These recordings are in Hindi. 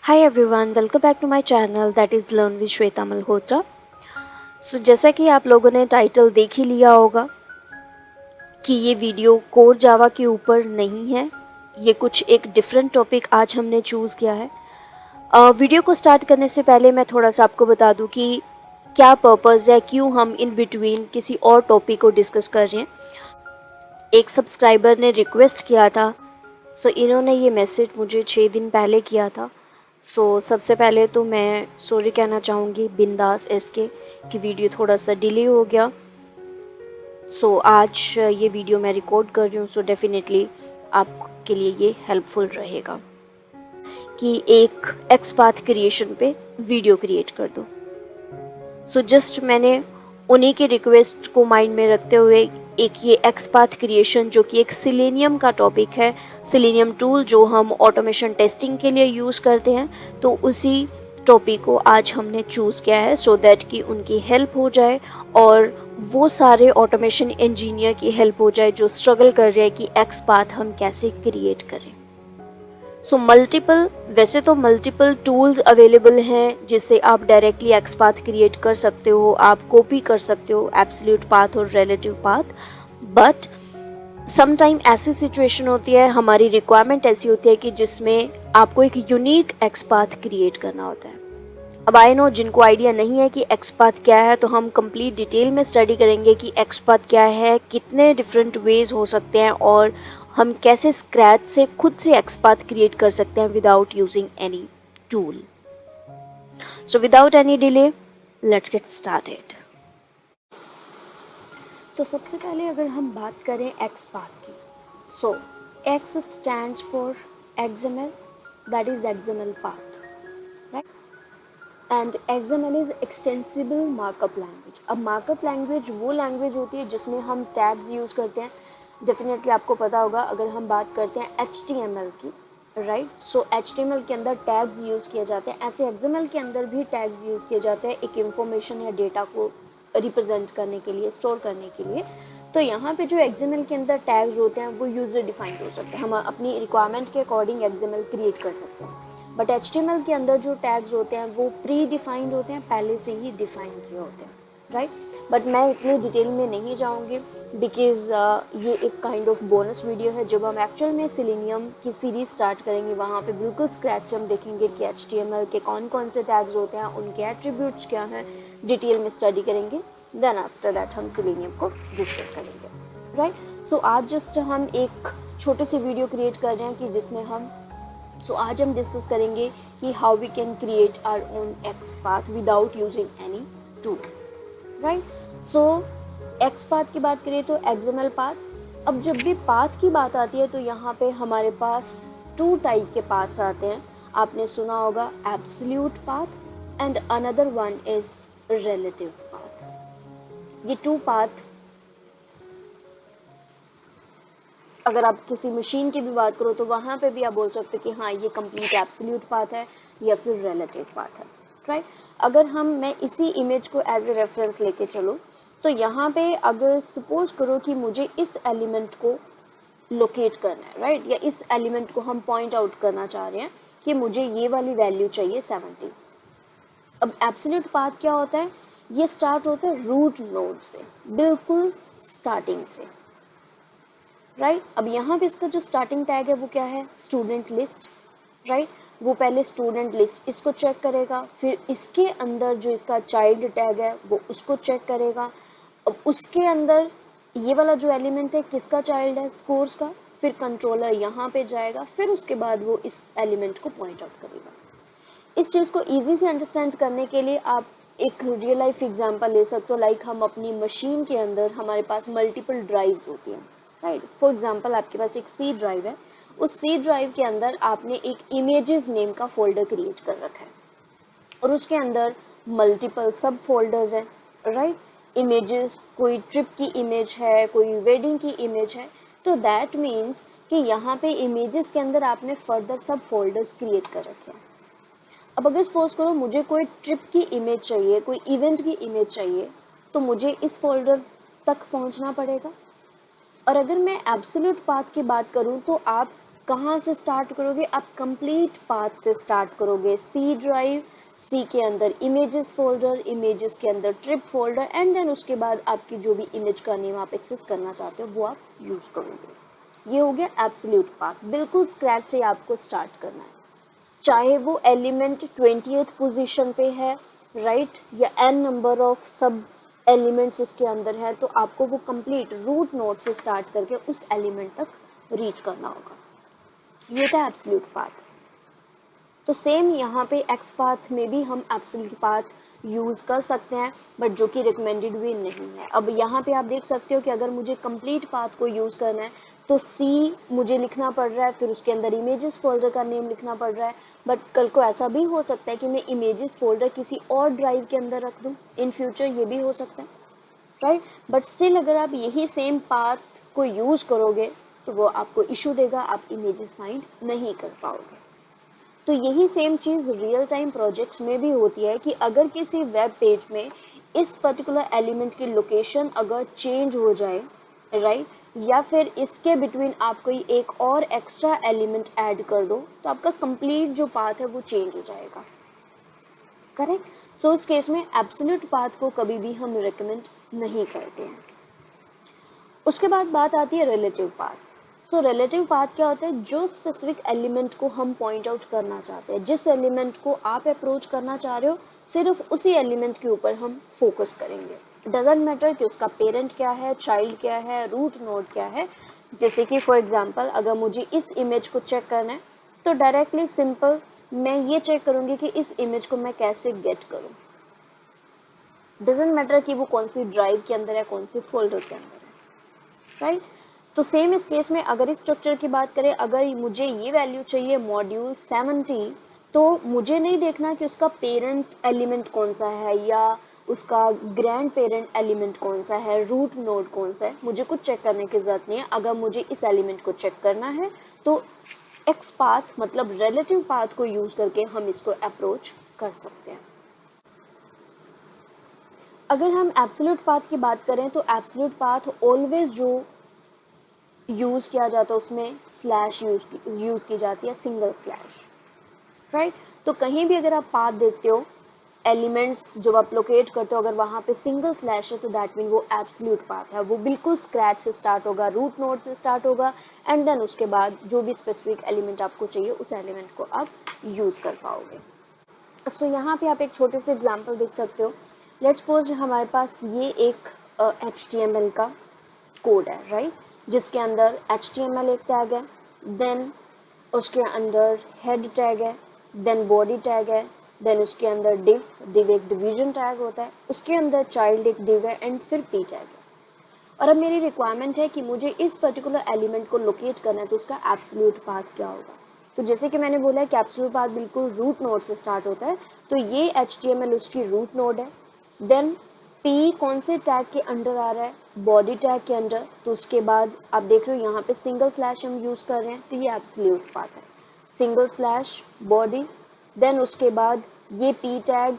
Hi everyone, welcome back to my channel that is Learn with Shweta Malhotra. जैसा कि आप लोगों ने टाइटल देख ही लिया होगा कि ये वीडियो कोर जावा के ऊपर नहीं है, ये कुछ एक डिफरेंट टॉपिक आज हमने चूज़ किया है। वीडियो को स्टार्ट करने से पहले मैं थोड़ा सा आपको बता दूं कि क्या पर्पज़ है, क्यों हम इन बिटवीन किसी और टॉपिक को डिस्कस कर रहे हैं। एक सब्सक्राइबर ने रिक्वेस्ट किया था, इन्होंने ये मैसेज मुझे 6 दिन पहले किया था। सबसे पहले तो मैं सॉरी कहना चाहूँगी बिंदास एसके कि वीडियो थोड़ा सा डिले हो गया। आज ये वीडियो मैं रिकॉर्ड कर रही हूँ, डेफिनेटली आपके लिए ये हेल्पफुल रहेगा कि एक एक्सपाथ क्रिएशन पे वीडियो क्रिएट कर दो। जस्ट मैंने उन्हीं के रिक्वेस्ट को माइंड में रखते हुए एक ये एक्सपाथ क्रिएशन जो कि एक सिलेनियम का टॉपिक है, सिलेनियम टूल जो हम ऑटोमेशन टेस्टिंग के लिए यूज़ करते हैं, तो उसी टॉपिक को आज हमने चूज़ किया है सो दैट कि उनकी हेल्प हो जाए और वो सारे ऑटोमेशन इंजीनियर की हेल्प हो जाए जो स्ट्रगल कर रहे हैं कि एक्सपाथ हम कैसे क्रिएट करें। वैसे तो मल्टीपल टूल्स अवेलेबल हैं जिससे आप डायरेक्टली एक्सपाथ क्रिएट कर सकते हो, आप कॉपी कर सकते हो एब्सोल्यूट पाथ और रिलेटिव पाथ, बट समटाइम ऐसी सिचुएशन होती है, हमारी रिक्वायरमेंट ऐसी होती है कि जिसमें आपको एक यूनिक एक्सपाथ क्रिएट करना होता है। अब आई नो जिनको आइडिया नहीं है कि एक्सपाथ क्या है, तो हम कंप्लीट डिटेल में स्टडी करेंगे कि एक्सपाथ क्या है, कितने डिफरेंट वेज हो सकते हैं और हम कैसे स्क्रैच से खुद से एक्सपाथ क्रिएट कर सकते हैं without using any tool. Without any delay let's get started. तो सबसे पहले अगर हम बात करें एक्सपाथ की, x stands for XML, that is XML path, right? And XML is extensible markup language. अब मार्कअप लैंग्वेज वो लैंग्वेज होती है जिसमें हम टैग्स यूज़ करते हैं। डेफिनेटली आपको पता होगा अगर हम बात करते हैं HTML की, राइट? HTML के अंदर टैग्स यूज़ किए जाते हैं, ऐसे XML के अंदर भी टैग्स यूज़ किए जाते हैं एक इंफॉर्मेशन या डेटा को रिप्रेजेंट करने के लिए, स्टोर करने के लिए। तो यहाँ पे जो XML के अंदर टैग्स होते हैं वो यूज़र डिफाइंड हो सकते हैं, हम अपनी रिक्वायरमेंट के अकॉर्डिंग XML क्रिएट कर सकते हैं। बट HTML के अंदर जो टैग्स होते हैं वो प्री डिफाइंड होते हैं, पहले से ही डिफाइन किए होते हैं, राइट? बट मैं इतनी डिटेल में नहीं जाऊँगी बिकॉज ये एक काइंड ऑफ बोनस वीडियो है। जब हम एक्चुअल में सिलेनियम की सीरीज स्टार्ट करेंगे वहाँ पे बिल्कुल स्क्रैच से हम देखेंगे कि HTML के कौन कौन से टैग्स होते हैं, उनके एट्रीब्यूट्स क्या हैं, डिटेल में स्टडी करेंगे। देन आफ्टर दैट हम सिलेनियम को डिस्कस करेंगे, राइट? आज जस्ट हम एक छोटे से वीडियो क्रिएट कर रहे हैं कि जिसमें हम आज हम डिस्कस करेंगे कि how we can create our own XPath without using any tool, right? XPath की बात करें तो एक्सएमएल पाथ। अब जब भी पाथ की बात आती है तो यहाँ पे हमारे पास 2 टाइप के पाथ्स आते हैं। आपने सुना होगा absolute path and another one is relative path. ये 2 पाथ, अगर आप किसी मशीन की भी बात करो तो वहाँ पे भी आप बोल सकते हो कि हाँ ये कंप्लीट एब्सोल्यूट पाथ है या फिर रिलेटिव पाथ है, राइट? अगर मैं इसी इमेज को एज ए रेफरेंस लेके चलूँ तो यहाँ पे अगर सपोज करो कि मुझे इस एलिमेंट को लोकेट करना है, राइट? या इस एलिमेंट को हम पॉइंट आउट करना चाह रहे हैं कि मुझे ये वाली वैल्यू चाहिए 70। अब एब्सोल्यूट पाथ क्या होता है? ये स्टार्ट होता है रूट नोड से, बिल्कुल स्टार्टिंग से, राइट? अब यहाँ पे इसका जो स्टार्टिंग टैग है वो क्या है? Student list, right? वो पहले स्टूडेंट लिस्ट इसको चेक करेगा, फिर इसके अंदर जो इसका चाइल्ड टैग है वो उसको चेक करेगा। अब उसके अंदर ये वाला जो एलिमेंट है किसका चाइल्ड है? स्कोर्स का। फिर कंट्रोलर यहाँ पे जाएगा, फिर उसके बाद वो इस एलिमेंट को पॉइंट आउट करेगा। इस चीज़ को ईजी से अंडरस्टैंड करने के लिए आप एक रियल लाइफ एग्जांपल ले सकते हो। लाइक हम अपनी मशीन के अंदर हमारे पास मल्टीपल ड्राइव्स होती हैं, राइट? फॉर एग्जांपल आपके पास एक सी ड्राइव है, उस सी ड्राइव के अंदर आपने एक इमेजेस नेम का फोल्डर क्रिएट कर रखा है और उसके अंदर मल्टीपल सब फोल्डर्स हैं, राइट? इमेजेस, कोई ट्रिप की इमेज है, कोई वेडिंग की इमेज है, तो दैट मीन्स कि यहाँ पे इमेजेस के अंदर आपने फर्दर सब फोल्डर्स क्रिएट कर रखे हैं। अब अगर सपोज करो मुझे कोई ट्रिप की इमेज चाहिए, कोई इवेंट की इमेज चाहिए, तो मुझे इस फोल्डर तक पहुंचना पड़ेगा। और अगर मैं एब्सोल्यूट पाथ की बात करूं तो आप कहाँ से स्टार्ट करोगे, आप कंप्लीट पाथ से स्टार्ट करोगे। सी ड्राइव, सी के अंदर इमेजेस फोल्डर, इमेजेस के अंदर ट्रिप फोल्डर, एंड देन उसके बाद आपकी जो भी इमेज का नेम आप एक्सेस करना चाहते हो वो आप यूज करोगे। ये हो गया एब्सोल्यूट पाथ, बिल्कुल स्क्रैच से आपको स्टार्ट करना है। चाहे वो एलिमेंट 20th पोजीशन पे है, राइट, या n नंबर ऑफ सब एलिमेंट्स उसके अंदर है, तो आपको वो कंप्लीट रूट नोड से स्टार्ट करके उस एलिमेंट तक रीच करना होगा। ये था एब्सोल्यूट पाथ। तो सेम यहाँ पे एक्स पाथ में भी हम एब्सोल्यूट पाथ यूज़ कर सकते हैं, बट जो कि रिकमेंडेड भी नहीं है। अब यहाँ पे आप देख सकते हो कि अगर मुझे कंप्लीट पाथ को यूज़ करना है तो सी मुझे लिखना पड़ रहा है, फिर उसके अंदर इमेजेस फोल्डर का नेम लिखना पड़ रहा है। बट कल को ऐसा भी हो सकता है कि मैं इमेजेस फोल्डर किसी और ड्राइव के अंदर रख दूँ, इन फ्यूचर ये भी हो सकता है, राइट। बट स्टिल अगर आप यही सेम पाथ को यूज़ करोगे तो वो आपको इशू देगा, आप इमेजेस फाइंड नहीं कर पाओगे। तो यही सेम चीज़ रियल टाइम प्रोजेक्ट्स में भी होती है कि अगर किसी वेब पेज में इस पर्टिकुलर एलिमेंट की लोकेशन अगर चेंज हो जाए, राइट, या फिर इसके बिटवीन आप कोई एक और एक्स्ट्रा एलिमेंट ऐड कर दो, तो आपका कंप्लीट जो पाथ है वो चेंज हो जाएगा, करेक्ट। सो इस केस में एब्सोल्यूट पाथ को कभी भी हम रिकमेंड नहीं करते हैं। उसके बाद बात आती है relative path. So relative path क्या होता है, जो स्पेसिफिक एलिमेंट को हम पॉइंट आउट करना चाहते हैं, जिस एलिमेंट को आप अप्रोच करना चाह रहे हो, सिर्फ उसी एलिमेंट के ऊपर हम फोकस करेंगे। डजेंट मैटर कि उसका पेरेंट क्या है, चाइल्ड क्या है, रूट नोड क्या है। जैसे कि फॉर एग्जांपल अगर मुझे इस इमेज को चेक करना है तो डायरेक्टली सिंपल मैं ये चेक करूँगी कि इस इमेज को मैं कैसे गेट करूँ। डजेंट मैटर कि वो कौन सी ड्राइव के अंदर है, कौन सी फोल्डर के अंदर है, राइट। तो सेम इस केस में अगर इस स्ट्रक्चर की बात करें, अगर मुझे ये वैल्यू चाहिए मॉड्यूल 70, तो मुझे नहीं देखना कि उसका पेरेंट एलिमेंट कौन सा है या उसका ग्रैंड पेरेंट एलिमेंट कौन सा है, रूट नोड कौन सा है, मुझे कुछ चेक करने की ज़रूरत नहीं है। अगर मुझे इस एलिमेंट को चेक करना है तो एक्स पाथ मतलब रिलेटिव पाथ को यूज़ करके हम इसको अप्रोच कर सकते हैं। अगर हम एब्सोल्यूट पाथ की बात करें तो एब्सोल्यूट पाथ ऑलवेज जो यूज़ किया जाता है उसमें स्लैश यूज़ की जाती है, सिंगल स्लैश, राइट। तो कहीं भी अगर आप पाथ देखते हो, एलिमेंट्स जब आप लोकेट करते हो, अगर वहाँ पे सिंगल स्लैश है तो दैट मीन वो एब्सोल्यूट पाथ है। वो बिल्कुल स्क्रैच से स्टार्ट होगा, रूट नोड से स्टार्ट होगा, एंड देन उसके बाद जो भी स्पेसिफिक एलिमेंट आपको चाहिए उस एलिमेंट को आप यूज़ कर पाओगे। सो यहाँ पे आप एक छोटे से एग्जाम्पल देख सकते हो। लेट्स सपोज हमारे पास ये एक HTML का कोड है, राइट, जिसके अंदर HTML एक टैग है, देन उसके अंदर हेड टैग है, देन बॉडी टैग है, देन उसके अंदर डिव एक डिवीजन टैग होता है, उसके अंदर चाइल्ड एक डिव है, एंड फिर पी टैग है। और अब मेरी रिक्वायरमेंट है कि मुझे इस पर्टिकुलर एलिमेंट को लोकेट करना है, तो उसका एब्सोल्यूट पाथ क्या होगा। तो जैसे कि मैंने बोला है कि एब्सोल्यूट पाथ बिल्कुल रूट नोड से स्टार्ट होता है, तो ये HTML उसकी रूट नोड है। देन पी कौन से टैग के अंडर आ रहा है, बॉडी टैग के अंडर, तो उसके बाद आप देख रहे हो यहाँ पे सिंगल स्लैश हम यूज़ कर रहे हैं, तो ये एब्सोल्यूट पाथ है, सिंगल स्लैश बॉडी। देन उसके बाद ये पी टैग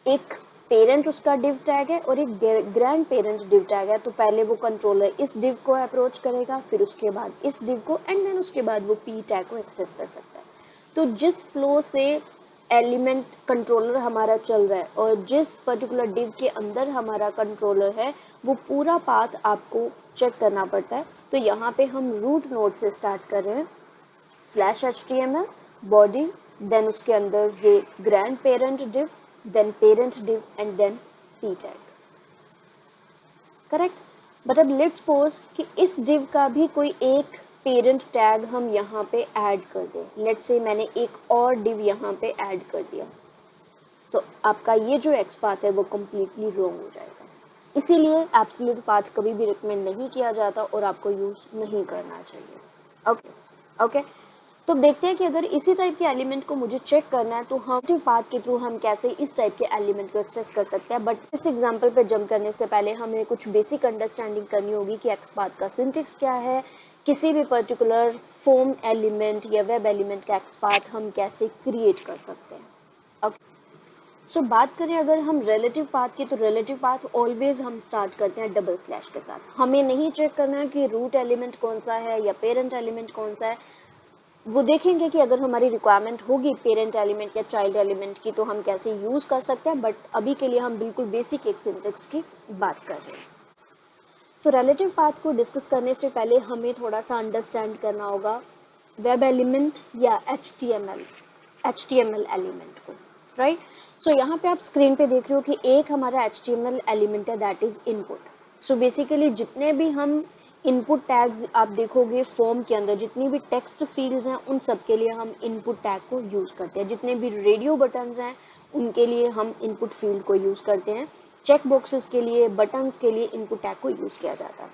एक पेरेंट उसका डिव टैग है और एक ग्रैंड पेरेंट डिव टैग है, तो पहले वो कंट्रोलर इस डिव को अप्रोच करेगा, फिर उसके बाद इस डिव को, एंड देन उसके बाद वो पी टैग को एक्सेस कर सकता है। तो जिस फ्लो से एलिमेंट कंट्रोलर हमारा चल रहा है और जिस पर्टिकुलर डिव के अंदर हमारा कंट्रोलर है, वो पूरा पाथ आपको चेक करना पड़ता है। तो यहाँ पे हम रूट नोड से स्टार्ट कर रहे हैं, स्लैश HTML बॉडी, देन उसके अंदर ये grandparent div, then parent div, and then P tag, correct. But अब लेट्स सपोज कि इस डिव का भी कोई एक पेरेंट टैग हम यहाँ पे ऐड कर दें। लेट्स से मैंने एक और डिव यहाँ पे ऐड कर दिया, तो आपका ये जो एक्स पाथ है वो कम्प्लीटली रॉन्ग हो जाएगा। इसीलिए एब्सोल्यूट पाथ कभी भी रिकमेंड नहीं किया जाता और आपको यूज़ नहीं करना चाहिए। ओके, तो देखते हैं कि अगर इसी टाइप के एलिमेंट को मुझे चेक करना है तो हम पाथ के थ्रू हम कैसे इस टाइप के एलिमेंट को एक्सेस कर सकते हैं। बट इस एग्जांपल पे जंप करने से पहले हमें कुछ बेसिक अंडरस्टैंडिंग करनी होगी कि एक्स पाथ का सिंटेक्स क्या है, किसी भी पर्टिकुलर फॉर्म एलिमेंट या वेब एलिमेंट का एक्स पाथ हम कैसे क्रिएट कर सकते हैं। ओके, सो बात करें अगर हम रिलेटिव पाथ की, तो रिलेटिव पाथ ऑलवेज हम स्टार्ट करते हैं डबल स्लैश के साथ। हमें नहीं चेक करना कि रूट एलिमेंट कौन सा है या पेरेंट एलिमेंट कौन सा है, वो देखेंगे कि अगर हमारी रिक्वायरमेंट होगी पेरेंट एलिमेंट या चाइल्ड एलिमेंट की तो हम कैसे यूज़ कर सकते हैं, बट अभी के लिए हम बिल्कुल बेसिक एक सिंटेक्स की बात कर रहे हैं। तो रिलेटिव पाथ को डिस्कस करने से पहले हमें थोड़ा सा अंडरस्टैंड करना होगा वेब एलिमेंट या HTML एलिमेंट को, राइट। सो यहाँ पे आप स्क्रीन पे देख रहे हो कि एक हमारा HTML एलिमेंट है, that is input. So basically जितने भी हम इनपुट टैग्स आप देखोगे फॉर्म के अंदर, जितनी भी टेक्स्ट फील्ड्स हैं उन सब के लिए हम इनपुट टैग को यूज़ करते हैं। जितने भी रेडियो बटन्स हैं उनके लिए हम इनपुट फील्ड को यूज़ करते हैं। चेक बॉक्सेस के लिए, बटन्स के लिए इनपुट टैग को यूज़ किया जाता है।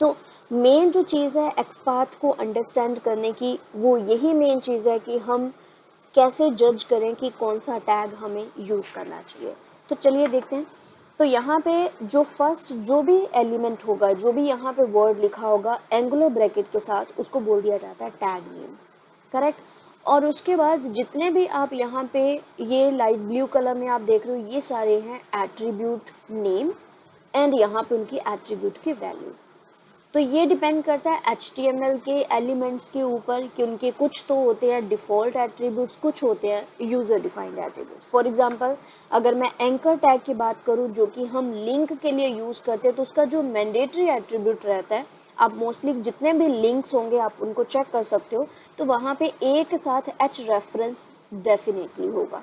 तो मेन जो चीज़ है एक्सपाथ को अंडरस्टैंड करने की, वो यही मेन चीज़ है कि हम कैसे जज करें कि कौन सा टैग हमें यूज़ करना चाहिए। तो चलिए देखते हैं। तो यहाँ पे जो फर्स्ट जो भी एलिमेंट होगा, जो भी यहाँ पे वर्ड लिखा होगा एंगुलर ब्रैकेट के साथ, उसको बोल दिया जाता है टैग नेम, करेक्ट। और उसके बाद जितने भी आप यहाँ पे ये लाइट ब्लू कलर में आप देख रहे हो, ये सारे हैं एट्रीब्यूट नेम एंड यहाँ पे उनकी एट्रीब्यूट की वैल्यू। तो ये डिपेंड करता है HTML के एलिमेंट्स के ऊपर कि उनके कुछ तो होते हैं डिफ़ॉल्ट एट्रीब्यूट्स, कुछ होते हैं user defined attributes. For example अगर मैं एंकर टैग की बात करूँ जो कि हम लिंक के लिए यूज़ करते हैं, तो उसका जो मैंडेटरी एट्रीब्यूट रहता है, आप मोस्टली जितने भी लिंक्स होंगे आप उनको चेक कर सकते हो, तो वहाँ पे एक साथ H रेफरेंस डेफिनेटली होगा,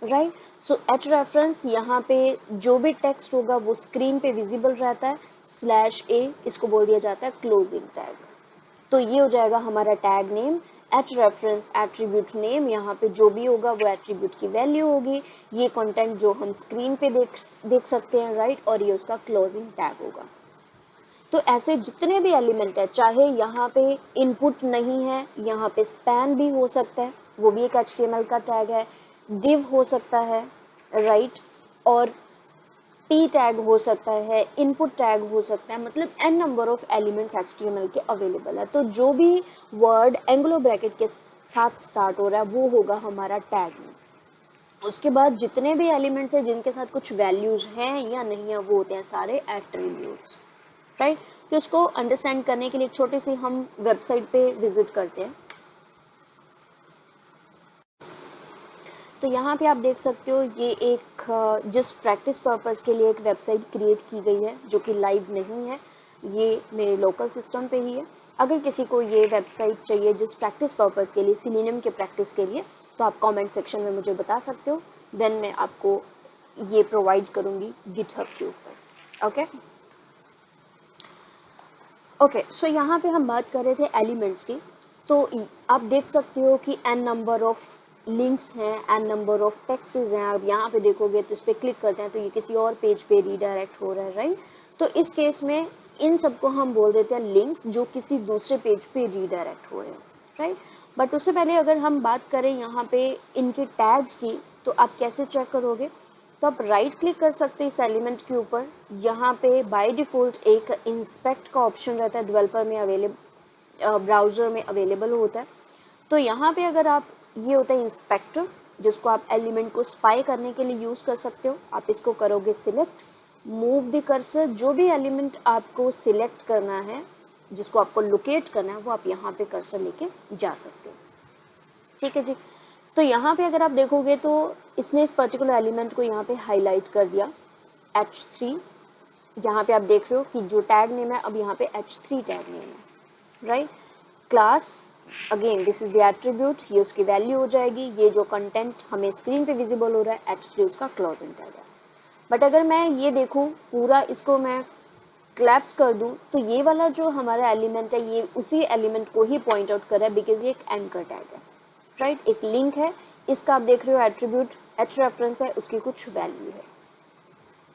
राइट। सो H रेफरेंस यहाँ पे जो भी टेक्स्ट होगा वो स्क्रीन पे विजिबल रहता है। /a इसको बोल दिया जाता है क्लोजिंग टैग। तो ये हो जाएगा हमारा tag name. H reference attribute name, यहाँ पे जो भी होगा वो एट्रीब्यूट की वैल्यू होगी। ये कंटेंट जो हम स्क्रीन पे देख सकते हैं, राइट। और ये उसका क्लोजिंग टैग होगा। तो ऐसे जितने भी एलिमेंट है, चाहे यहाँ पे इनपुट नहीं है, यहाँ पे स्पैन भी हो सकता है, वो भी एक HTML का टैग है। div हो सकता है, राइट। और p टैग हो सकता है, इनपुट टैग हो सकता है, मतलब n number of elements HTML के अवेलेबल है। तो जो भी वर्ड एंगुलर ब्रैकेट के साथ स्टार्ट हो रहा है वो होगा हमारा टैग में। उसके बाद जितने भी एलिमेंट्स हैं जिनके साथ कुछ वैल्यूज हैं या नहीं है, वो होते हैं सारे एट्रीब्यूट्स, राइट। तो इसको अंडरस्टैंड करने के लिए एक छोटी सी हम वेबसाइट पे विजिट करते हैं। तो यहाँ पे आप देख सकते हो ये एक जिस प्रैक्टिस पर्पज़ के लिए एक वेबसाइट क्रिएट की गई है, जो कि लाइव नहीं है, ये मेरे लोकल सिस्टम पे ही है। अगर किसी को ये वेबसाइट चाहिए जिस प्रैक्टिस पर्पज़ के लिए, सिलेनियम के प्रैक्टिस के लिए, तो आप कमेंट सेक्शन में मुझे बता सकते हो, देन मैं आपको ये प्रोवाइड करूँगी गिटहब के ऊपर। ओके, सो यहाँ पे हम बात कर रहे थे एलिमेंट्स की। तो आप देख सकते हो कि n नंबर ऑफ लिंक्स हैं, n नंबर ऑफ टेक्स्ट्स हैं। आप यहाँ पे देखोगे तो इस पर क्लिक करते हैं तो ये किसी और पेज पे रीडायरेक्ट हो रहा है, राइट। तो इस केस में इन सबको हम बोल देते हैं लिंक्स जो किसी दूसरे पेज पे रीडायरेक्ट हो रहे हैं, राइट। बट उससे पहले अगर हम बात करें यहाँ पे इनके टैग्स की, तो आप कैसे चेक करोगे? तो आप राइट क्लिक कर सकते हैं इस एलिमेंट के ऊपर। यहाँ पे बाय डिफ़ॉल्ट एक इंस्पेक्ट का ऑप्शन रहता है, डेवलपर में ब्राउज़र में अवेलेबल होता है। तो यहाँ पे अगर आप, ये होता है इंस्पेक्टर, जिसको आप एलिमेंट को स्पाई करने के लिए यूज़ कर सकते हो। आप इसको करोगे सिलेक्ट, मूव द कर्सर, जो भी एलिमेंट आपको सिलेक्ट करना है, जिसको आपको लोकेट करना है, वो आप यहाँ पे कर्सर लेके जा सकते हो, ठीक है जी। तो यहाँ पे अगर आप देखोगे तो इसने इस पर्टिकुलर एलिमेंट को यहाँ पे हाईलाइट कर दिया, H3। यहाँ पे आप देख रहे हो कि जो टैग नेम है अब यहाँ पे H3 टैग नेम है, right. Class, again this is the attribute, ये उसकी वैल्यू हो जाएगी। ये जो कंटेंट हमें स्क्रीन पे विजिबल हो रहा है H3 उसका क्लोजिंग टैग है। बट अगर मैं ये देखूँ पूरा, इसको मैं क्लैप्स कर दूँ, तो ये वाला जो हमारा एलिमेंट है ये उसी एलिमेंट को ही पॉइंट आउट कर रहा है, बिकॉज ये एक एंकर टैग है, राइट। एक लिंक है, इसका आप देख रहे हो एट्रीब्यूट H रेफरेंस है, उसकी कुछ वैल्यू है।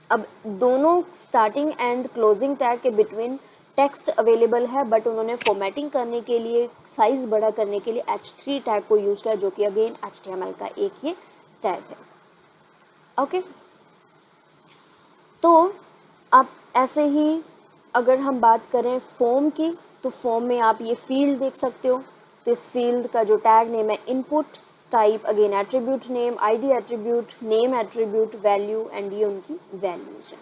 अब दोनों स्टार्टिंग एंड क्लोजिंग टैग के बिटवीन टेक्स्ट अवेलेबल है, बट उन्होंने फॉर्मेटिंग करने के लिए, साइज बड़ा करने के लिए H3 टैग को यूज किया, जो कि अगेन HTML का एक ये टैग है, ओके। तो अब ऐसे ही अगर हम बात करें फॉर्म की, तो फॉर्म में आप ये फील्ड देख सकते हो। तो इस फील्ड का जो टैग नेम है input, type again attribute name, ID attribute, name attribute, value, and ये उनकी वैल्यूज है,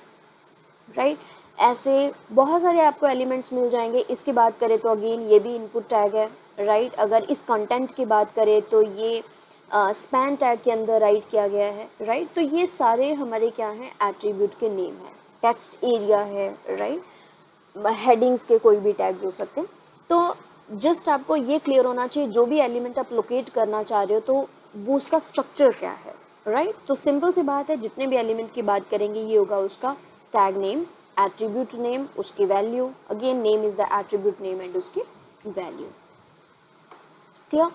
राइट। ऐसे बहुत सारे आपको एलिमेंट्स मिल जाएंगे। इसकी बात करें तो अगेन ये भी इनपुट टैग है, राइट। अगर इस कंटेंट की बात करें तो ये स्पैन टैग के अंदर राइट किया गया है, राइट। तो ये सारे हमारे क्या हैं, एट्रीब्यूट के नेम हैं। टेक्स्ट एरिया है, राइट, हेडिंग्स के कोई भी टैग्स हो सकते हैं। तो जस्ट आपको ये क्लियर होना चाहिए, जो भी एलिमेंट आप लोकेट करना चाह रहे हो तो वो उसका स्ट्रक्चर क्या है, राइट। तो सिंपल सी बात है, जितने भी एलिमेंट की बात करेंगे ये होगा उसका टैग नेम, एट्रीब्यूट नेम, उसकी value, again name is the attribute name and उसकी वैल्यू। क्लियर?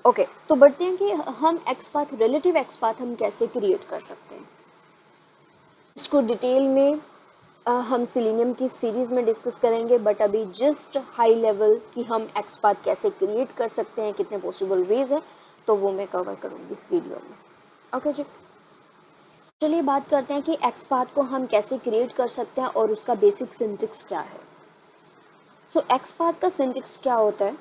ओके, तो बढ़ते हैं कि हम एक्सपाथ, रिलेटिव एक्सपाथ हम कैसे क्रिएट कर सकते हैं। इसको डिटेल में हम सिलेनियम की सीरीज में डिस्कस करेंगे, बट अभी जस्ट हाई लेवल कि हम एक्सपाथ कैसे क्रिएट कर सकते हैं, कितने पॉसिबल वेज है, तो वो मैं कवर करूँगी इस वीडियो में। ओके जी, चलिए बात करते हैं कि एक्सपाथ को हम कैसे क्रिएट कर सकते हैं और उसका बेसिक सिंटेक्स क्या है। सो एक्सपाथ का सिंटेक्स क्या होता है,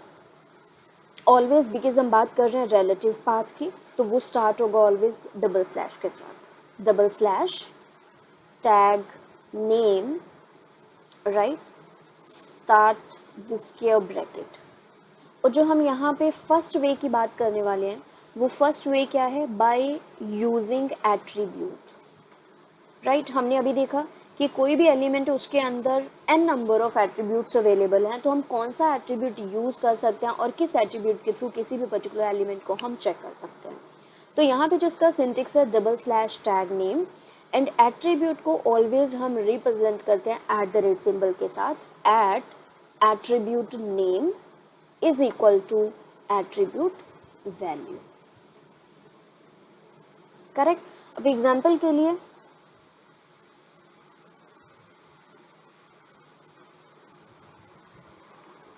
ऑलवेज, बिकॉज हम बात कर रहे हैं रिलेटिव पाथ की, तो वो स्टार्ट होगा ऑलवेज डबल स्लैश के साथ, double slash tag name, right, start the square bracket. और जो हम यहाँ पे फर्स्ट वे की बात करने वाले हैं, वो फर्स्ट वे क्या है, बाय यूजिंग एट्रीब्यूट, राइट। हमने अभी देखा कि कोई भी एलिमेंट है उसके अंदर n number of attributes available हैं, तो हम कौन सा एट्रीब्यूट यूज़ कर सकते हैं और किस एट्रीब्यूट के थ्रू किसी भी पर्टिकुलर एलिमेंट को हम चेक कर सकते हैं। तो यहाँ पे जो इसका सिंटेक्स है, double slash tag name, and attribute को ऑलवेज हम रिप्रेजेंट करते हैं एट द रेट सिंबल के साथ, at attribute name is equal to attribute value, correct. अब एग्जाम्पल के लिए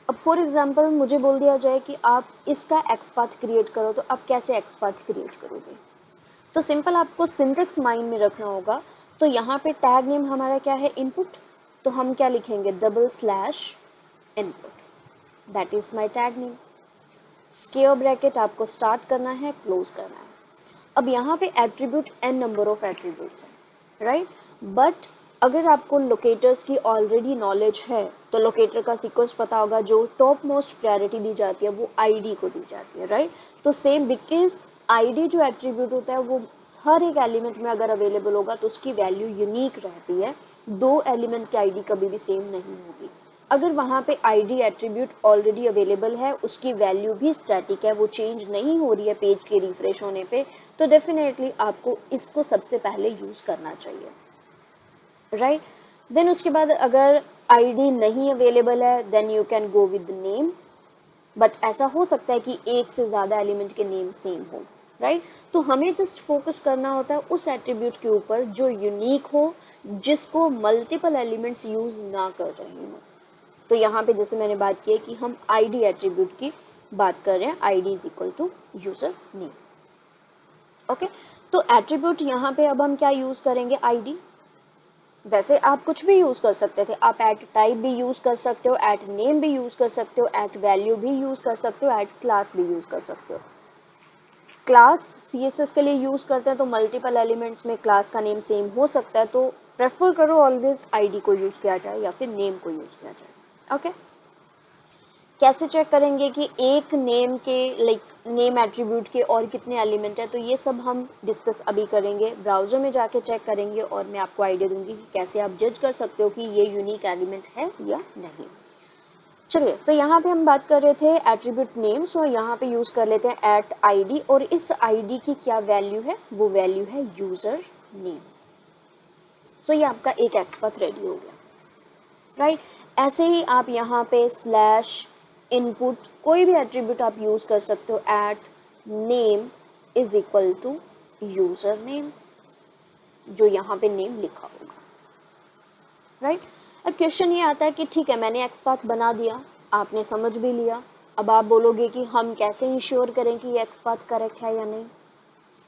अब फॉर एग्जाम्पल मुझे बोल दिया जाए कि आप इसका एक्सपाथ क्रिएट करो, तो आप कैसे एक्सपाथ क्रिएट करोगे। तो सिंपल आपको सिंटेक्स माइंड में रखना होगा। तो यहाँ पे टैग नेम हमारा क्या है, इनपुट, तो हम क्या लिखेंगे, double slash input, that is my tag name. Square bracket आपको स्टार्ट करना है, क्लोज करना है। अब यहाँ पे attribute n number of attributes हैं, राइट। बट अगर आपको लोकेटर्स की ऑलरेडी नॉलेज है तो लोकेटर का सीक्वेंस पता होगा, जो टॉप मोस्ट प्रायोरिटी दी जाती है वो आईडी को दी जाती है, राइट। तो सेम, बिकॉज आईडी जो एट्रीब्यूट होता है वो हर एक एलिमेंट में अगर अवेलेबल होगा तो उसकी वैल्यू यूनिक रहती है, दो एलिमेंट की आईडी कभी भी सेम नहीं होगी। अगर वहाँ पे आईडी एट्रीब्यूट ऑलरेडी अवेलेबल है, उसकी वैल्यू भी स्टैटिक है, वो चेंज नहीं हो रही है पेज के रिफ्रेश होने पे, तो डेफिनेटली आपको इसको सबसे पहले यूज़ करना चाहिए, राइट। देन उसके बाद अगर आईडी नहीं अवेलेबल है, then you can go with name, but ऐसा हो सकता है कि एक से ज़्यादा एलिमेंट के नेम सेम हो, राइट। तो हमें जस्ट फोकस करना होता है उस एट्रीब्यूट के ऊपर जो यूनिक हो, जिसको मल्टीपल एलिमेंट्स यूज़ ना कर रहे हो। तो यहाँ पे जैसे मैंने बात की है कि हम आईडी एट्रीब्यूट की बात कर रहे हैं, ID is equal to username, okay. तो एट्रीब्यूट यहाँ पे अब हम क्या यूज़ करेंगे, आईडी। वैसे आप कुछ भी यूज़ कर सकते थे, आप एट टाइप भी यूज़ कर सकते हो, एट नेम भी यूज़ कर सकते हो, एट वैल्यू भी यूज़ कर सकते हो, एट क्लास भी यूज़ कर सकते हो। क्लास CSS के लिए यूज़ करते हैं तो मल्टीपल एलिमेंट्स में क्लास का नेम सेम हो सकता है, तो प्रेफर करो ऑलवेज आईडी को यूज़ किया जाए या फिर नेम को यूज़ किया जाए, ओके। कैसे चेक करेंगे कि एक नेम के, लाइक नेम एट्रीब्यूट के और कितने एलिमेंट है, तो ये सब हम डिस्कस अभी करेंगे, ब्राउज़र में जाके चेक करेंगे और मैं आपको आइडिया दूंगी कि कैसे आप जज कर सकते हो कि ये यूनिक एलिमेंट है या नहीं। चलिए, तो यहाँ पे हम बात कर रहे थे एट्रीब्यूट नेम, सो यहाँ पे यूज़ कर लेते हैं एट आईडी, और इस आईडी की क्या वैल्यू है, वो वैल्यू है यूज़र नेम। सो ये आपका एक एक्सपाथ रेडी हो गया, राइट। ऐसे ही आप यहाँ पे स्लैश इनपुट, कोई भी एट्रीब्यूट आप यूज़ कर सकते हो, at name is equal to username, जो यहाँ पे नेम लिखा होगा, राइट। अब क्वेश्चन ये आता है कि ठीक है, मैंने एक्सपाथ बना दिया, आपने समझ भी लिया, अब आप बोलोगे कि हम कैसे इंश्योर करें कि ये एक्सपाथ करेक्ट है या नहीं।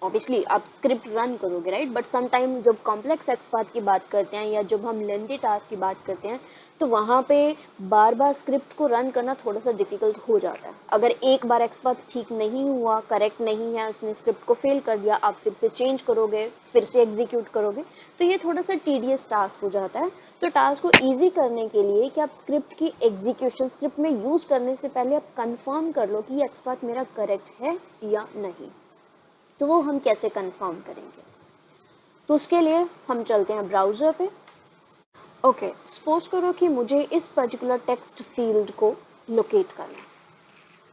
ऑब्वियसली आप स्क्रिप्ट रन करोगे, राइट, बट सम टाइम जब कॉम्प्लेक्स एक्सपाथ की बात करते हैं या जब हम लेंथी टास्क की बात करते हैं तो वहाँ पे बार बार स्क्रिप्ट को रन करना थोड़ा सा डिफिकल्ट हो जाता है। अगर एक बार एक्सपाथ ठीक नहीं हुआ, करेक्ट नहीं है, उसने स्क्रिप्ट को फेल कर दिया, आप फिर से चेंज करोगे, फिर से एग्जीक्यूट करोगे, तो ये थोड़ा सा टीडियस टास्क हो जाता है। तो टास्क को ईजी करने के लिए कि आप स्क्रिप्ट की एग्जीक्यूशन स्क्रिप्ट में यूज़ करने से पहले आप कंफर्म कर लो कि ये एक्सपाथ मेरा करेक्ट है या नहीं। तो वो हम कैसे कंफर्म करेंगे? तो उसके लिए हम चलते हैं ब्राउज़र पे। ओके, सपोज करो कि मुझे इस पर्टिकुलर टेक्स्ट फील्ड को लोकेट करना है,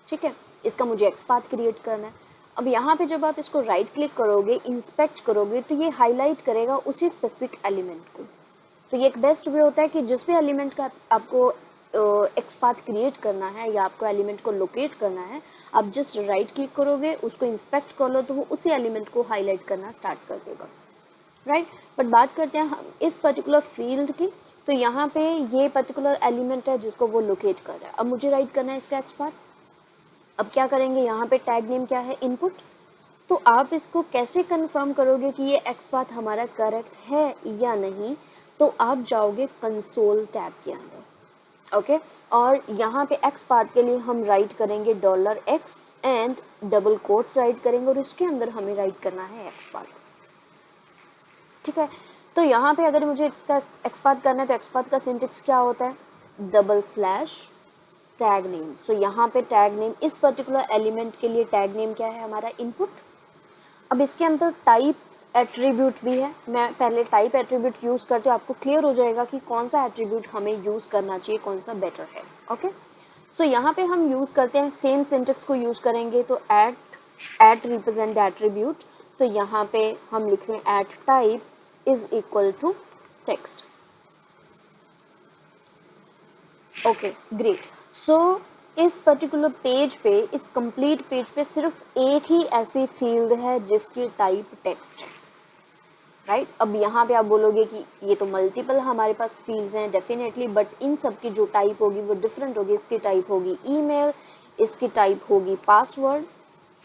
ठीक है, इसका मुझे एक्सपाथ क्रिएट करना है। अब यहाँ पे जब आप इसको राइट क्लिक करोगे, इंस्पेक्ट करोगे, तो ये हाईलाइट करेगा उसी स्पेसिफिक एलिमेंट को। तो ये एक बेस्ट वे होता है कि जिस भी एलिमेंट का आपको एक्सपाथ क्रिएट करना है या आपको एलिमेंट को लोकेट करना है, आप जस्ट राइट क्लिक करोगे, उसको इंस्पेक्ट कर लो, तो वो उसी एलिमेंट को हाईलाइट करना स्टार्ट कर देगा, राइट। बट बात करते हैं हम इस पर्टिकुलर फील्ड की। तो यहाँ पे ये पर्टिकुलर एलिमेंट है जिसको वो लोकेट कर रहा है। अब मुझे राइट करना है इसका एक्सपाथ। अब क्या करेंगे, यहाँ पे टैग नेम क्या है, इनपुट। तो आप इसको कैसे कंफर्म करोगे कि ये एक्सपाथ हमारा करेक्ट है या नहीं? तो आप जाओगे कंसोल टैब के अंदर, ओके, और यहाँ पे एक्सपाथ के लिए हम राइट करेंगे $x and double quotes right करेंगे और इसके अंदर हमें राइट करना है एक्सपाथ, ठीक है। तो यहाँ पे अगर मुझे इसका एक्सपाथ करना है तो एक्सपाथ का सिंटेक्स क्या होता है, टैग नेम। सो यहाँ पे टैग नेम, इस पर्टिकुलर एलिमेंट के लिए टैग नेम क्या है हमारा, इनपुट। अब इसके अंदर टाइप एट्रीब्यूट भी है। मैं पहले टाइप एट्रीब्यूट यूज़ करती हूँ, आपको क्लियर हो जाएगा कि कौन सा एट्रीब्यूट हमें यूज़ करना चाहिए, कौन सा बेटर है, ओके। सो यहाँ पे हम यूज़ करते हैं, सेम सिंटेक्स को यूज़ करेंगे। तो एट रिप्रेजेंट एट्रीब्यूट, तो यहाँ पे हम लिख रहे हैं at type is equal to text, okay, great. So इस पर्टिकुलर पेज पे, इस कंप्लीट पेज पे सिर्फ एक ही ऐसी फील्ड है जिसकी टाइप टेक्स्ट है, राइट। अब यहाँ पे आप बोलोगे कि ये तो मल्टीपल हमारे पास फील्ड्स हैं, डेफिनेटली, बट इन सब की जो टाइप होगी वो डिफरेंट होगी। इसकी टाइप होगी ईमेल, इसकी टाइप होगी पासवर्ड।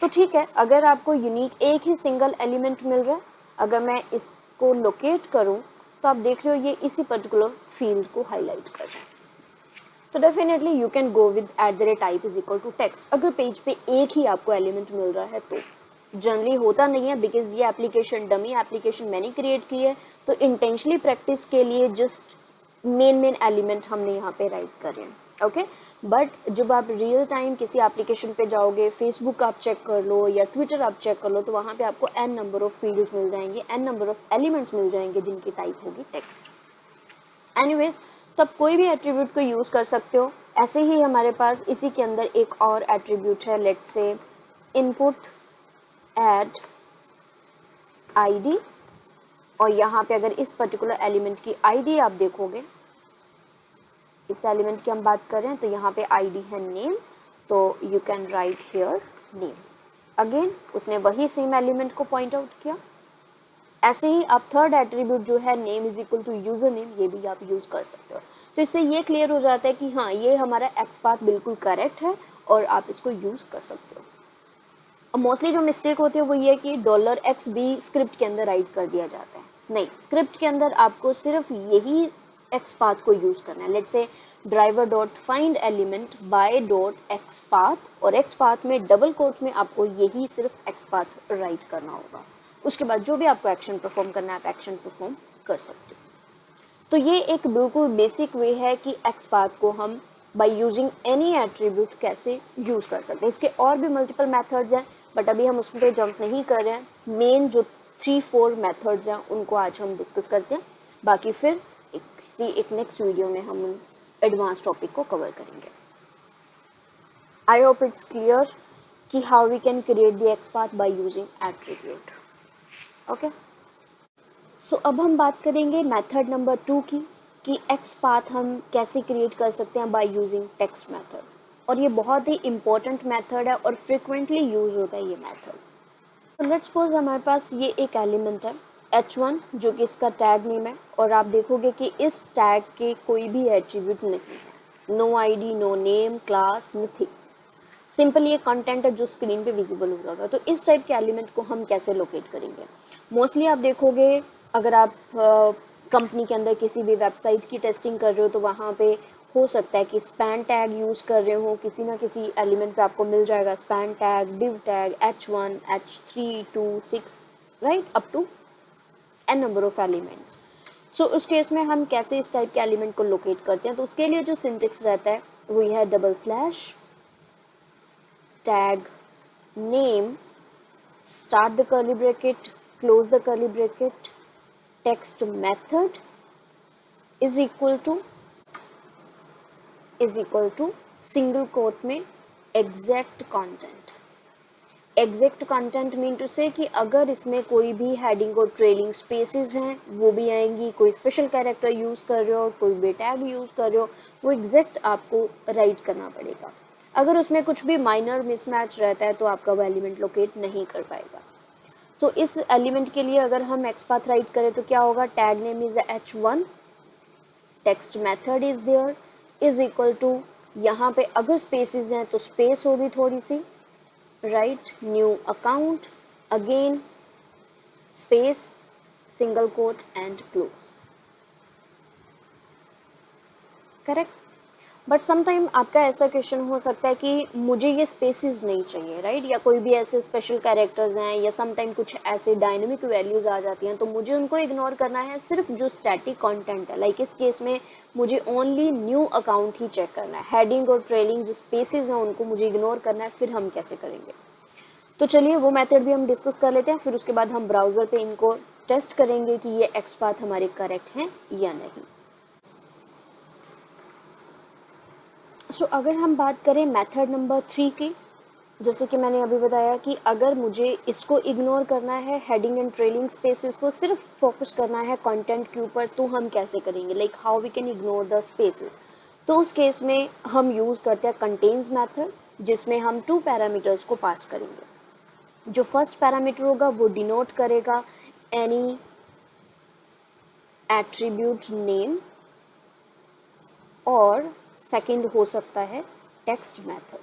तो ठीक है, अगर आपको यूनिक एक ही सिंगल एलिमेंट मिल रहा है, अगर मैं इसको लोकेट करूँ तो आप देख रहे हो ये इसी पर्टिकुलर फील्ड को हाईलाइट कर रहा है। तो definitely you can go with @type is equal to text. अगर पेज पे एक ही आपको एलिमेंट मिल रहा है तो जनरली होता नहीं है, बिकॉज ये एप्लीकेशन डमी एप्लीकेशन मैंने क्रिएट की है, तो इंटेंशनली प्रैक्टिस के लिए जस्ट मेन एलिमेंट हमने यहाँ पे राइट करे हैं, ओके। बट जब आप रियल टाइम किसी एप्लीकेशन पे जाओगे, फेसबुक आप चेक कर लो या ट्विटर आप चेक कर लो, तो वहाँ पे आपको n नंबर ऑफ फील्ड्स मिल जाएंगे, n नंबर ऑफ एलिमेंट्स मिल जाएंगे जिनकी टाइप होगी टेक्स्ट। एनीवेज, तो आप कोई भी एट्रीब्यूट को यूज़ कर सकते हो। ऐसे ही हमारे पास इसी के अंदर एक और एट्रीब्यूट है, let's say input add ID, और यहाँ पे अगर इस पर्टिकुलर एलिमेंट की आईडी आप देखोगे, इस एलिमेंट की हम बात कर रहे हैं, तो यहाँ पे आईडी है नेम, तो you can write here name. Again उसने वही सेम एलिमेंट को पॉइंट आउट किया। ऐसे ही आप थर्ड एट्रीब्यूट जो है name is equal to username, ये भी आप यूज कर सकते हो। तो इससे ये क्लियर हो जाता है कि हाँ, ये हमारा एक्सपाथ बिल्कुल करेक्ट है और आप इसको यूज कर सकते हो। अब मोस्टली जो मिस्टेक होती है वो ये कि $x भी स्क्रिप्ट के अंदर राइट कर दिया जाता है। नहीं, स्क्रिप्ट के अंदर आपको सिर्फ यही एक्सपाथ को यूज करना है। Let's say driver.find element by .xpath, और एक्सपाथ में डबल कोट में आपको यही सिर्फ एक्सपाथ राइट करना होगा। उसके बाद जो भी आपको एक्शन परफॉर्म करना है आप एक्शन परफॉर्म कर सकते हो। तो ये एक बिल्कुल बेसिक वे है कि एक्सपाथ को हम बाय यूजिंग एनी एट्रीब्यूट कैसे यूज कर सकते हैं। इसके और भी मल्टीपल मेथड्स हैं, बट अभी हम उस पर जंप नहीं कर रहे हैं। मेन जो 3-4 मेथड्स हैं उनको आज हम डिस्कस करते हैं, बाकी फिर एक नेक्स्ट वीडियो में हम एडवांस टॉपिक को कवर करेंगे। आई होप इट्स क्लियर कि how we can create the xpath by using attribute, okay. So अब हम बात करेंगे मेथड नंबर 2 की, कि एक्सपाथ हम कैसे क्रिएट कर सकते हैं बाय यूजिंग टेक्स्ट मेथड। और ये बहुत ही इंपॉर्टेंट मेथड है और फ्रिक्वेंटली यूज होता है ये मेथड। तो लेट्स सपोज हमारे पास ये एक एलिमेंट है h1 जो कि इसका टैग नेम है, और आप देखोगे कि इस टैग के कोई भी एट्रीब्यूट नहीं है, no ID, no name, class, nothing. Simple ये कंटेंट है जो स्क्रीन पे विजिबल हो जाएगा। तो इस टाइप के एलिमेंट को हम कैसे लोकेट करेंगे? मोस्टली आप देखोगे अगर आप कंपनी के अंदर किसी भी वेबसाइट की टेस्टिंग कर रहे हो तो वहाँ पे हो सकता है कि स्पैन टैग यूज़ कर रहे हो, किसी ना किसी एलिमेंट पे आपको मिल जाएगा span tag, div tag, h1, h3, 2, 6, right, up to n number of elements. So उस केस में हम कैसे इस टाइप के एलिमेंट को लोकेट करते हैं? तो उसके लिए जो सिंटेक्स रहता है वही है double slash tag name, start the curly bracket, close the curly bracket, text method is equal to single quote में exact content। Exact content mean to say कि अगर इसमें कोई भी हेडिंग और ट्रेलिंग स्पेसेस हैं वो भी आएंगी, कोई स्पेशल कैरेक्टर यूज़ कर रहे हो, कोई भी टैग यूज़ कर रहे हो, वो एग्जैक्ट आपको राइट करना पड़ेगा। अगर उसमें कुछ भी माइनर मिसमैच रहता है तो आपका वो एलिमेंट लोकेट नहीं कर पाएगा। सो इस एलिमेंट के लिए अगर हम एक्सपाथ राइट करें तो क्या होगा? Tag name is h1, text method is there is equal to, यहाँ पे अगर स्पेसेस हैं तो स्पेस होगी थोड़ी सी, right, new account, again space, single quote and close, correct. But sometime आपका ऐसा क्वेश्चन हो सकता है कि मुझे ये स्पेसेस नहीं चाहिए, राइट, या कोई भी ऐसे स्पेशल कैरेक्टर्स हैं या समटाइम कुछ ऐसे डायनेमिक वैल्यूज आ जाती हैं तो मुझे उनको इग्नोर करना है, सिर्फ जो स्टैटिक कंटेंट है। लाइक इस केस में मुझे ओनली न्यू अकाउंट ही चेक करना है, हेडिंग और ट्रेलिंग जो स्पेसेस हैं उनको मुझे इग्नोर करना है। फिर हम कैसे करेंगे? तो चलिए वो मेथड भी हम डिस्कस कर लेते हैं, फिर उसके बाद हम ब्राउज़र पे इनको टेस्ट करेंगे कि ये एक्सपाथ हमारे करेक्ट हैं या नहीं। सो अगर हम बात करें मेथड नंबर 3 की, जैसे कि मैंने अभी बताया कि अगर मुझे इसको इग्नोर करना है, हेडिंग एंड ट्रेलिंग स्पेसेस को सिर्फ फोकस करना है कंटेंट के ऊपर, तो हम कैसे करेंगे? Like how we can ignore the spaces. तो उस केस में हम यूज़ करते हैं कंटेन्स मेथड, जिसमें हम 2 पैरामीटर्स को पास करेंगे। जो फर्स्ट पैरामीटर होगा वो डिनोट करेगा एनी एट्रीब्यूट नेम, और सेकंड हो सकता है text method.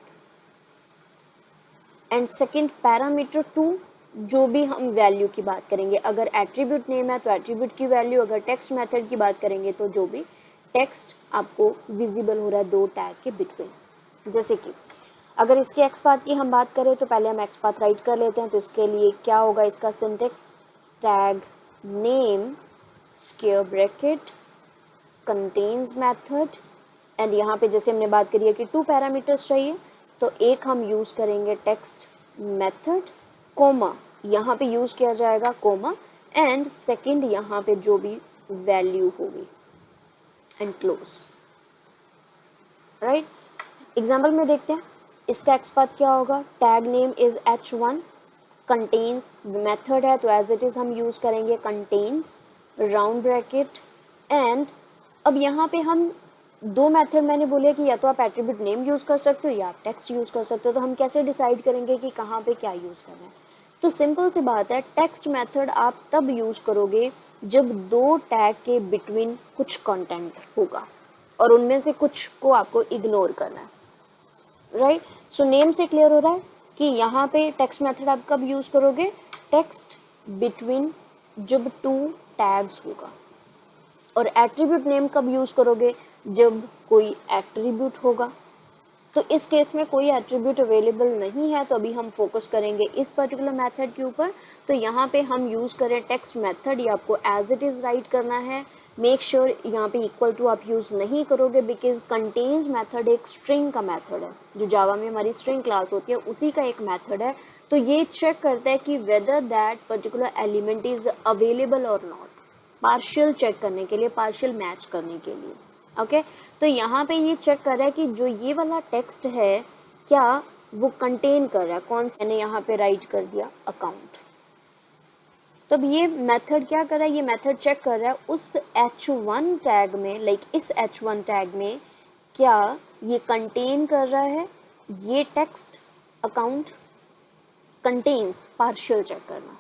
And second parameter 2, जो भी हम वैल्यू की बात करेंगे, अगर एट्रीब्यूट नेम है तो एट्रीब्यूट की वैल्यू, अगर टेक्स्ट मेथड की बात करेंगे तो जो भी टेक्स्ट आपको विजिबल हो रहा है दो टैग के बिटवीन। जैसे कि अगर इसके एक्सपाथ की हम बात करें तो पहले हम एक्सपाथ राइट कर लेते हैं। तो इसके लिए क्या होगा? इसका syntax tag name square bracket contains method, and यहाँ पे जैसे हमने बात करी है कि 2 पैरामीटर्स चाहिए, तो एक हम यूज़ करेंगे टेक्स्ट मेथड, कोमा यहाँ पे यूज़ किया जाएगा कोमा, एंड सेकंड यहाँ पे जो भी वैल्यू होगी एंड क्लोज, राइट। एग्जाम्पल में देखते हैं इसका एक्सपाथ क्या होगा। Tag name is h1, contains method है तो एज इट इज़ हम यूज़ करेंगे कंटेन्स राउंड ब्रैकेट, एंड अब यहाँ पे हम 2 मेथड मैंने बोले कि या तो आप एट्रीब्यूट नेम यूज़ कर सकते हो या आप टेक्स्ट यूज़ कर सकते हो। तो हम कैसे डिसाइड करेंगे कि कहाँ पे क्या यूज़ करना है? तो सिंपल सी बात है, टेक्स्ट मेथड आप तब यूज़ करोगे जब 2 टैग के बिटवीन कुछ कंटेंट होगा और उनमें से कुछ को आपको इग्नोर करना है, राइट। सो नेम से क्लियर हो रहा है कि यहाँ पे टेक्स्ट मेथड आप कब यूज़ करोगे? टेक्स्ट बिटवीन जब 2 टैग्स होगा। और एट्रीब्यूट नेम कब यूज़ करोगे? जब कोई एट्रीब्यूट होगा। तो इस केस में कोई एट्रीब्यूट अवेलेबल नहीं है तो अभी हम फोकस करेंगे इस पर्टिकुलर मेथड के ऊपर। तो यहाँ पे हम यूज़ करें टेक्स्ट मेथड, ये आपको एज इट इज़ राइट करना है। मेक श्योर यहाँ पे इक्वल टू आप यूज़ नहीं करोगे, बिकॉज कंटेन्स मेथड एक स्ट्रिंग का मेथड है, जो जावा में हमारी स्ट्रिंग क्लास होती है उसी का एक मेथड है। तो ये चेक करता है कि whether that particular element is available और नॉट, पार्शियल चेक करने के लिए, पार्शियल मैच करने के लिए, ओके। तो यहाँ पे ये चेक कर रहा है कि जो ये वाला टेक्स्ट है क्या वो कंटेन कर रहा है, कौन सा, मैंने यहाँ पे राइट कर दिया अकाउंट। तब ये मेथड क्या कर रहा है? ये मेथड चेक कर रहा है उस h1 टैग में, लाइक इस h1 टैग में क्या ये कंटेन कर रहा है ये text account, contains partial check करना।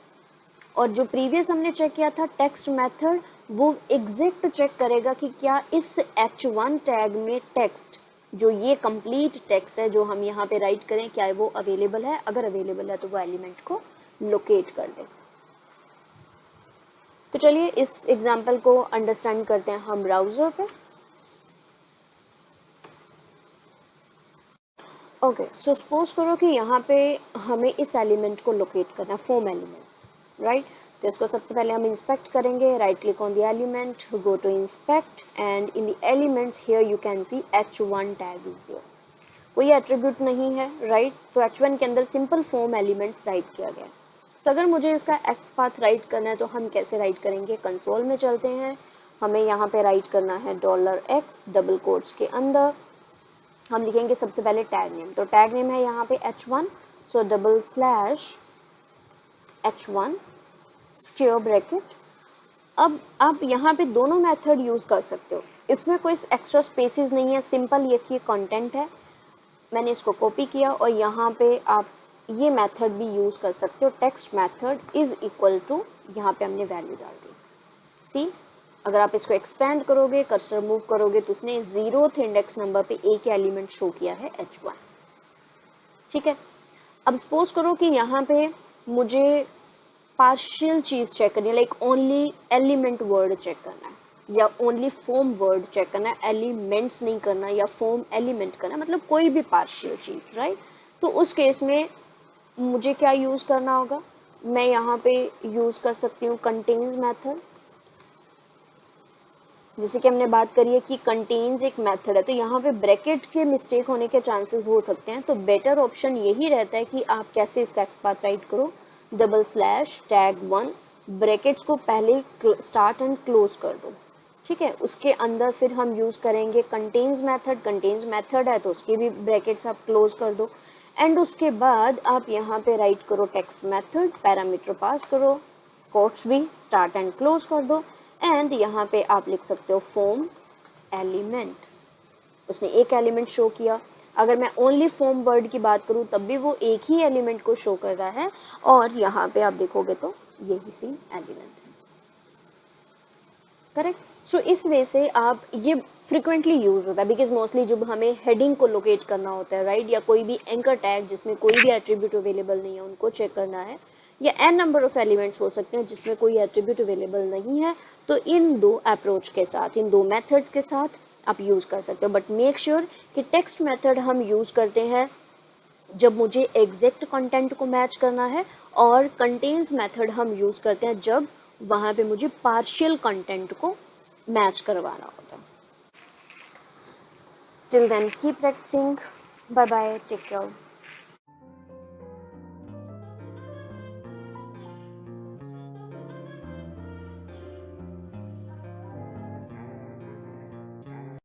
और जो प्रीवियस हमने चेक किया था टेक्स्ट मेथड, वो एग्जैक्ट चेक करेगा कि क्या इस h1 टैग में टेक्स्ट जो ये कंप्लीट टेक्स्ट है जो हम यहाँ पे राइट करें, क्या वो अवेलेबल है, अगर अवेलेबल है तो वो एलिमेंट को लोकेट कर दे। तो चलिए इस एग्जाम्पल को अंडरस्टैंड करते हैं हम ब्राउजर पे। ओके, सो सपोज करो कि यहाँ पे हमें इस एलिमेंट को लोकेट करना है, फॉर्म एलिमेंट्स, राइट। तो इसको सबसे पहले हम इंस्पेक्ट करेंगे, right click on the element, go to inspect and in the elements here you can see h1 tag is there. कोई एट्रीब्यूट नहीं है, राइट। तो h1 के अंदर सिंपल फॉर्म एलिमेंट्स राइट किया गया है। तो अगर मुझे इसका एक्स पाथ राइट करना है तो हम कैसे राइट करेंगे, कंसोल में चलते हैं, हमें यहाँ पे राइट करना है $x डबल कोट्स के अंदर हम लिखेंगे सबसे पहले टैग नेम। तो टैग नेम है यहाँ पे h1, सो double slash h1 square bracket. अब आप यहाँ पे दोनों मेथड यूज़ कर सकते हो, इसमें कोई एक्स्ट्रा स्पेसेस नहीं है, सिंपल ये कि कंटेंट है, मैंने इसको कॉपी किया और यहाँ पे आप ये मेथड भी यूज़ कर सकते हो, text method is equal to, यहाँ पे हमने वैल्यू डाल दी। सी, अगर आप इसको एक्सपेंड करोगे, कर्सर मूव करोगे तो उसने 0th इंडेक्स नंबर पे एक एलिमेंट शो किया है h1, ठीक है। अब सपोज करो कि यहाँ पे मुझे पार्शियल चीज़ चेक करनी है, like only element word check करना है या ओनली फॉर्म वर्ड चेक करना है, एलिमेंट्स नहीं करना या फॉर्म एलिमेंट करना, मतलब कोई भी पार्शियल चीज़, राइट। तो उस केस में मुझे क्या यूज़ करना होगा, मैं यहाँ पे यूज़ कर सकती हूँ कंटेन्स मेथड। जैसे कि हमने बात करी है कि कंटेन्स एक मेथड है, तो यहाँ पे ब्रैकेट के मिस्टेक होने के चांसेस हो सकते हैं, तो बेटर ऑप्शन यही रहता है कि आप कैसे इसका एक्सपाथ राइट करो, डबल स्लैश टैग 1 ब्रैकेट्स को पहले स्टार्ट एंड क्लोज कर दो, ठीक है। उसके अंदर फिर हम यूज़ करेंगे कंटेन्स मेथड, कंटेन्स मेथड है तो उसके भी ब्रैकेट्स आप क्लोज कर दो एंड उसके बाद आप यहाँ पे राइट करो टेक्स्ट मेथड, पैरामीटर पास करो, कोट्स भी स्टार्ट एंड क्लोज कर दो एंड यहाँ पे आप लिख सकते हो फॉर्म एलिमेंट। उसने एक एलिमेंट शो किया, अगर मैं ओनली फॉर्म वर्ड की बात करूँ तब भी वो एक ही एलिमेंट को शो कर रहा है और यहाँ पे आप देखोगे तो यही सी एलिमेंट है, करेक्ट। सो इस वे से आप, ये फ्रिक्वेंटली यूज होता है बिकॉज मोस्टली जब हमें हेडिंग को लोकेट करना होता है, राइट, या कोई भी एंकर टैग जिसमें कोई भी एट्रीब्यूट अवेलेबल नहीं है उनको चेक करना है, या n नंबर ऑफ एलिमेंट्स हो सकते हैं जिसमें कोई एट्रीब्यूट अवेलेबल नहीं है, तो इन दो अप्रोच के साथ, इन दो मेथड्स के साथ आप यूज़ कर सकते हो। बट मेक श्योर कि टेक्स्ट मेथड हम यूज़ करते हैं जब मुझे एग्जैक्ट कंटेंट को मैच करना है और कंटेन्स मेथड हम यूज़ करते हैं जब वहाँ पे मुझे पार्शियल कंटेंट को मैच करवाना होता है। Till then keep practicing, bye bye, take care.